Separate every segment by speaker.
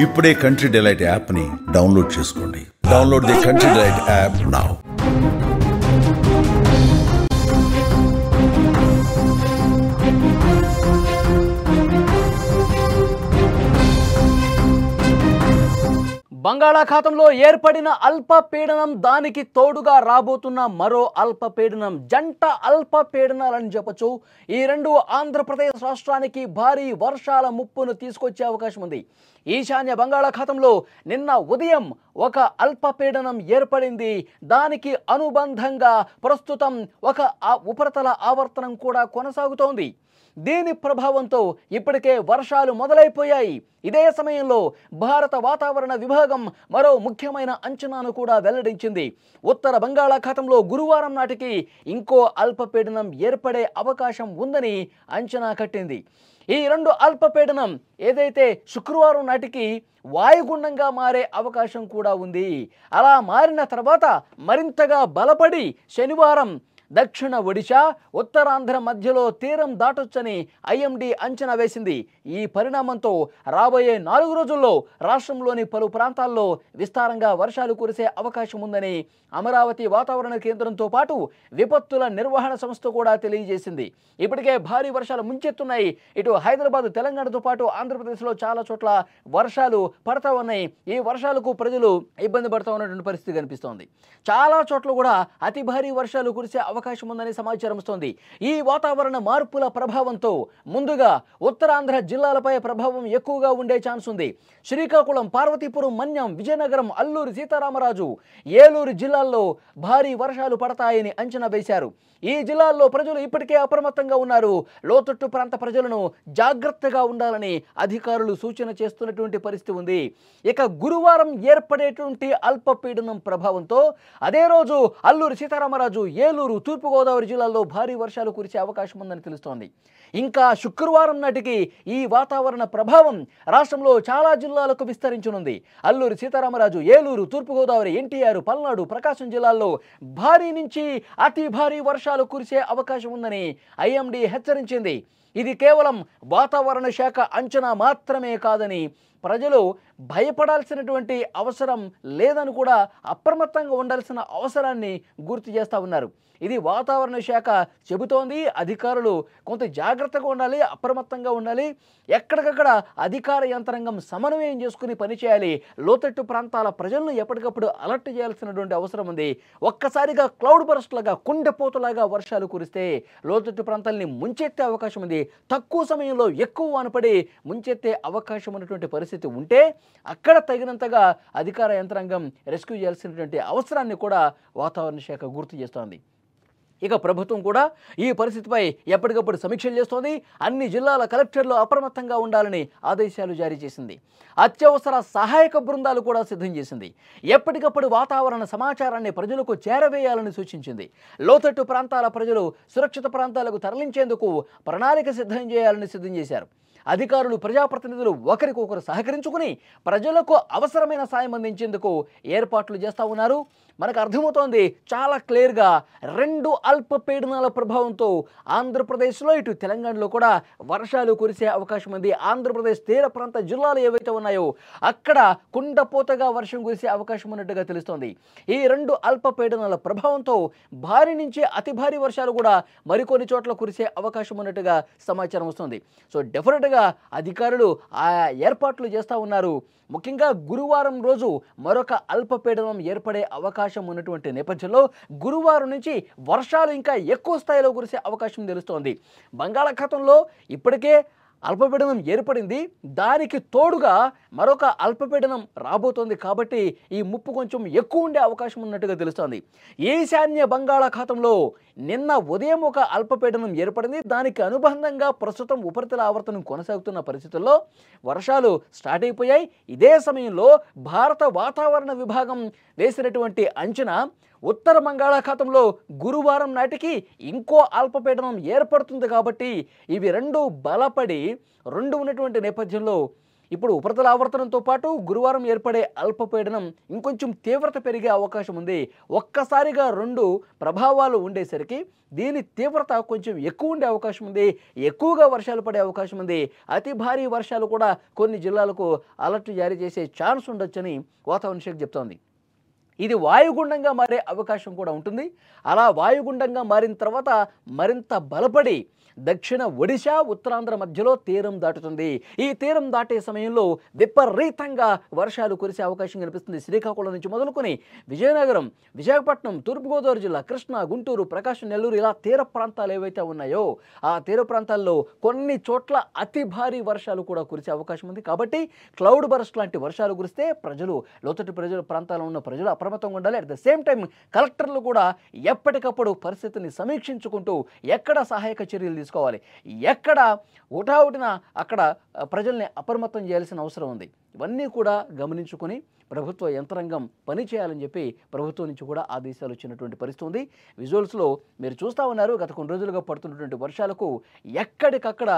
Speaker 1: ఇప్పుడే country delight యాప్ని download చేసుకోండి. Download the country delight app now.
Speaker 2: బంగాళాఖాతంలో ఏర్పడిన అల్పపీడనం, దానికి తోడుగా రాబోతున్న మరో అల్పపీడనం, జంట అల్పపీడనాలని చెప్పొచ్చు. ఈ రెండు ఆంధ్రప్రదేశ్ రాష్ట్రానికి భారీ వర్షాల ముప్పును తీసుకొచ్చే అవకాశం ఉంది. ఈశాన్య బంగాళాఖాతంలో నిన్న ఉదయం ఒక అల్పపీడనం ఏర్పడింది. దానికి అనుబంధంగా ప్రస్తుతం ఒక ఉపరితల ఆవర్తనం కూడా కొనసాగుతోంది. దీని ప్రభావంతో ఇప్పటికే వర్షాలు మొదలైపోయాయి. ఇదే సమయంలో భారత వాతావరణ విభాగం మరో ముఖ్యమైన అంచనాను కూడా వెల్లడించింది. ఉత్తర బంగాళాఖాతంలో గురువారం నాటికి ఇంకో అల్పపీడనం ఏర్పడే అవకాశం ఉందని అంచనా కట్టింది. ఈ రెండు అల్పపీడనం ఏదైతే శుక్రవారం నాటికి వాయుగుండంగా మారే అవకాశం కూడా ఉంది. అలా మారిన తర్వాత మరింతగా బలపడి శనివారం దక్షిణ ఒడిశా, ఉత్తరాంధ్ర మధ్యలో తీరం దాటొచ్చని ఐఎండీ అంచనా వేసింది. ఈ పరిణామంతో రాబోయే 4 రోజుల్లో రాష్ట్రంలోని పలు ప్రాంతాల్లో విస్తారంగా వర్షాలు కురిసే అవకాశం ఉందని అమరావతి వాతావరణ కేంద్రంతో పాటు విపత్తుల నిర్వహణ సంస్థ కూడా తెలియజేసింది. ఇప్పటికే భారీ వర్షాలు ముంచెత్తున్నాయి. ఇటు హైదరాబాద్, తెలంగాణతో పాటు ఆంధ్రప్రదేశ్లో చాలా చోట్ల వర్షాలు పడతా ఉన్నాయి. ఈ వర్షాలకు ప్రజలు ఇబ్బంది పడుతూ ఉన్నటువంటి పరిస్థితి కనిపిస్తోంది. చాలా చోట్ల కూడా అతి భారీ వర్షాలు కురిసే అవకాశం ఉందని సమాచారం వస్తోంది. ఈ వాతావరణ మార్పుల ప్రభావంతో ముందుగా ఉత్తరాంధ్ర జిల్లాలపై ప్రభావం ఎక్కువగా ఉండే ఛాన్స్ ఉంది. శ్రీకాకుళం, పార్వతీపురం, మన్యం, విజయనగరం, అల్లూరి సీతారామరాజు, ఏలూరు జిల్లాల్లో భారీ వర్షాలు పడతాయని అంచనా వేశారు. ఈ జిల్లాల్లో ప్రజలు ఇప్పటికే అప్రమత్తంగా ఉన్నారు. లోతట్టు ప్రాంత ప్రజలను జాగ్రత్తగా ఉండాలని అధికారులు సూచన చేస్తున్నటువంటి పరిస్థితి ఉంది. ఇక గురువారం ఏర్పడేటువంటి అల్పపీడనం ప్రభావంతో అదే రోజు అల్లూరి సీతారామరాజు, ఏలూరు, తూర్పుగోదావరి జిల్లాల్లో భారీ వర్షాలు కురిసే అవకాశం ఉందని తెలుస్తోంది. ఇంకా శుక్రవారం నాటికి ఈ వాతావరణ ప్రభావం రాష్ట్రంలో చాలా జిల్లాలకు విస్తరించనుంది. అల్లూరి సీతారామరాజు, ఏలూరు, తూర్పుగోదావరి, ఎన్టీఆర్, పల్నాడు, ప్రకాశం జిల్లాల్లో భారీ నుంచి అతి భారీ వర్షాలు కురిసే అవకాశం ఉందని ఐఎండీ హెచ్చరించింది. ఇది కేవలం వాతావరణ శాఖ అంచనా మాత్రమే కాదని, ప్రజలు భయపడాల్సినటువంటి అవసరం లేదని కూడా అప్రమత్తంగా ఉండాల్సిన అవసరాన్ని గుర్తు చేస్తూ ఉన్నారు. ఇది వాతావరణ శాఖ చెబుతోంది. అధికారులు కొంత జాగ్రత్తగా ఉండాలి, అప్రమత్తంగా ఉండాలి. ఎక్కడికక్కడ అధికార యంత్రాంగం సమన్వయం చేసుకుని పనిచేయాలి. లోతట్టు ప్రాంతాల ప్రజలను ఎప్పటికప్పుడు అలర్ట్ చేయాల్సినటువంటి అవసరం ఉంది. ఒక్కసారిగా క్లౌడ్ బరస్ట్ లాగా, కుండపోతలాగా వర్షాలు కురిస్తే లోతట్టు ప్రాంతాలని ముంచెత్తే అవకాశం ఉంది. తక్కువ సమయంలో ఎక్కువ వానపడి ముంచెత్తే అవకాశం ఉన్నటువంటి పరిస్థితి ఉంటే అక్కడ తగినంతగా అధికార యంత్రాంగం రెస్క్యూ చేయాల్సినటువంటి అవసరాన్ని కూడా వాతావరణ శాఖ గుర్తు చేస్తోంది. ఇక ప్రభుత్వం కూడా ఈ పరిస్థితిపై ఎప్పటికప్పుడు సమీక్షలు చేస్తోంది. అన్ని జిల్లాల కలెక్టర్లు అప్రమత్తంగా ఉండాలని ఆదేశాలు జారీ చేసింది. అత్యవసర సహాయక బృందాలు కూడా సిద్ధం చేసింది. ఎప్పటికప్పుడు వాతావరణ సమాచారాన్ని ప్రజలకు చేరవేయాలని సూచించింది. లోతట్టు ప్రాంతాల ప్రజలు సురక్షిత ప్రాంతాలకు తరలించేందుకు ప్రణాళిక సిద్ధం చేశారు. అధికారులు, ప్రజాప్రతినిధులు ఒకరికొకరు సహకరించుకుని ప్రజలకు అవసరమైన సాయం అందించేందుకు ఏర్పాట్లు చేస్తూ ఉన్నారు. మనకు అర్థమవుతోంది చాలా క్లియర్గా 2 అల్పపీడనాల ప్రభావంతో ఆంధ్రప్రదేశ్లో, ఇటు తెలంగాణలో కూడా వర్షాలు కురిసే అవకాశం ఉంది. ఆంధ్రప్రదేశ్ తీర ప్రాంత జిల్లాలు ఏవైతే ఉన్నాయో అక్కడ కుండపోతగా వర్షం కురిసే అవకాశం ఉన్నట్టుగా తెలుస్తోంది. ఈ 2 అల్పపీడనాల ప్రభావంతో భారీ నుంచి అతి భారీ వర్షాలు కూడా మరికొన్ని చోట్ల కురిసే అవకాశం ఉన్నట్టుగా సమాచారం వస్తుంది. సో డెఫినెట్గా అధికారులు ఆ ఏర్పాట్లు చేస్తూ ఉన్నారు. ముఖ్యంగా గురువారం రోజు మరొక అల్పపీడనం ఏర్పడే అవకాశం ఉన్నటువంటి నేపథ్యంలో గురువారం నుంచి వర్షాలు ఇంకా ఎక్కువ స్థాయిలో కురిసే అవకాశం తెలుస్తోంది. బంగాళాఖాతంలో ఇప్పటికే అల్పపీడనం ఏర్పడింది. దానికి తోడుగా మరొక అల్పపీడనం రాబోతోంది. కాబట్టి ఈ ముప్పు కొంచెం ఎక్కువ ఉండే అవకాశం ఉన్నట్టుగా తెలుస్తోంది. ఈశాన్య బంగాళాఖాతంలో నిన్న ఉదయం ఒక అల్పపీడనం ఏర్పడింది. దానికి అనుబంధంగా ప్రస్తుతం ఉపరితల ఆవర్తనం కొనసాగుతున్న పరిస్థితుల్లో వర్షాలు స్టార్ట్ అయిపోయాయి. ఇదే సమయంలో భారత వాతావరణ విభాగం వేసినటువంటి అంచనా ఉత్తర బంగాళాఖాతంలో గురువారం నాటికి ఇంకో అల్పపీడనం ఏర్పడుతుంది. కాబట్టి ఇవి 2 బలపడి 2 ఉన్నటువంటి నేపథ్యంలో ఇప్పుడు ఉపరితల ఆవర్తనంతో పాటు గురువారం ఏర్పడే అల్పపీడనం ఇంకొంచెం తీవ్రత పెరిగే అవకాశం ఉంది. ఒక్కసారిగా 2 ప్రభావాలు ఉండేసరికి దీని తీవ్రత కొంచెం ఎక్కువ ఉండే అవకాశం ఉంది. ఎక్కువగా వర్షాలు పడే అవకాశం ఉంది. అతి భారీ వర్షాలు కూడా కొన్ని జిల్లాలకు అలర్ట్ జారీ చేసే ఛాన్స్ ఉండొచ్చని వాతావరణ శాఖ చెప్తోంది. ఇది వాయుగుండంగా మారే అవకాశం కూడా ఉంటుంది. అలా వాయుగుండంగా మారిన తర్వాత మరింత బలపడి దక్షిణ ఒడిశా, ఉత్తరాంధ్ర మధ్యలో తీరం దాటుతుంది. ఈ తీరం దాటే సమయంలో విపరీతంగా వర్షాలు కురిసే అవకాశం కనిపిస్తుంది. శ్రీకాకుళం నుంచి మొదలుకొని విజయనగరం, విశాఖపట్నం, తూర్పుగోదావరి జిల్లా, కృష్ణా, గుంటూరు, ప్రకాశం, నెల్లూరు ఇలా తీర ప్రాంతాలు ఏవైతే ఉన్నాయో ఆ తీర ప్రాంతాల్లో కొన్ని చోట్ల అతి భారీ వర్షాలు కూడా కురిసే అవకాశం ఉంది. కాబట్టి క్లౌడ్ బర్స్ట్ లాంటి వర్షాలు కురిస్తే లోతట్టు ప్రాంతాల్లో ఉన్న ప్రజలు అప్రమత్తంగా ఉండాలి. అట్ ద సేమ్ టైం కలెక్టర్లు కూడా ఎప్పటికప్పుడు పరిస్థితిని సమీక్షించుకుంటూ ఎక్కడ సహాయక చర్యలు తీసుకోవాలి, ఎక్కడ హుటాహుటిన అక్కడ ప్రజల్ని అప్రమత్తం చేయాల్సిన అవసరం ఉంది. ఇవన్నీ కూడా గమనించుకొని ప్రభుత్వ యంత్రాంగం పనిచేయాలని చెప్పి ప్రభుత్వం నుంచి కూడా ఆదేశాలు వచ్చినటువంటి పరిస్థితి ఉంది. విజువల్స్లో మీరు చూస్తూ ఉన్నారు. గత కొన్ని రోజులుగా పడుతున్నటువంటి వర్షాలకు ఎక్కడికక్కడ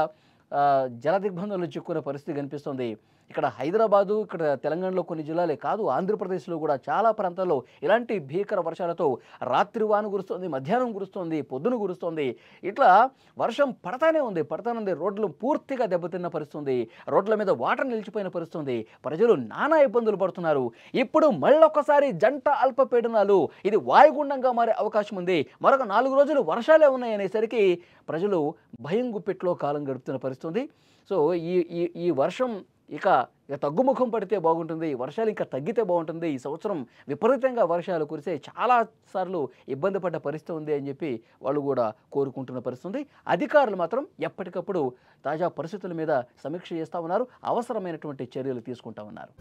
Speaker 2: జల దిగ్బంధంలో చిక్కుకునే పరిస్థితి కనిపిస్తుంది. ఇక్కడ హైదరాబాదు, ఇక్కడ తెలంగాణలో కొన్ని జిల్లాలే కాదు, ఆంధ్రప్రదేశ్లో కూడా చాలా ప్రాంతాల్లో ఇలాంటి భీకర వర్షాలతో రాత్రి వాన కురుస్తోంది, మధ్యాహ్నం కురుస్తోంది, పొద్దున కురుస్తోంది. ఇట్లా వర్షం పడతానే ఉంది. రోడ్లు పూర్తిగా దెబ్బతిన్న పరిస్థితుంది. రోడ్ల మీద వాటర్ నిలిచిపోయిన పరిస్థితుంది. ప్రజలు నానా ఇబ్బందులు పడుతున్నారు. ఇప్పుడు మళ్ళొక్కసారి జంట అల్పపీడనాలు ఇది వాయుగుండంగా మారే అవకాశం ఉంది. మరొక 4 రోజులు వర్షాలే ఉన్నాయనేసరికి ప్రజలు భయం గుప్పెట్లో కాలం గడుపుతున్న పరిస్థితుంది. సో ఈ వర్షం ఇక తగ్గుముఖం పడితే బాగుంటుంది. వర్షాలు ఇంకా తగ్గితే బాగుంటుంది. ఈ సంవత్సరం విపరీతంగా వర్షాలు కురిసే చాలా సార్లు ఇబ్బంది పడ్డ పరిస్థితి ఉంది అని చెప్పి వాళ్ళు కూడా కోరుకుంటున్న పరిస్థితి. అధికారులు మాత్రం ఎప్పటికప్పుడు తాజా పరిస్థితుల మీద సమీక్ష చేస్తూ ఉన్నారు. అవసరమైనటువంటి చర్యలు తీసుకుంటా ఉన్నారు.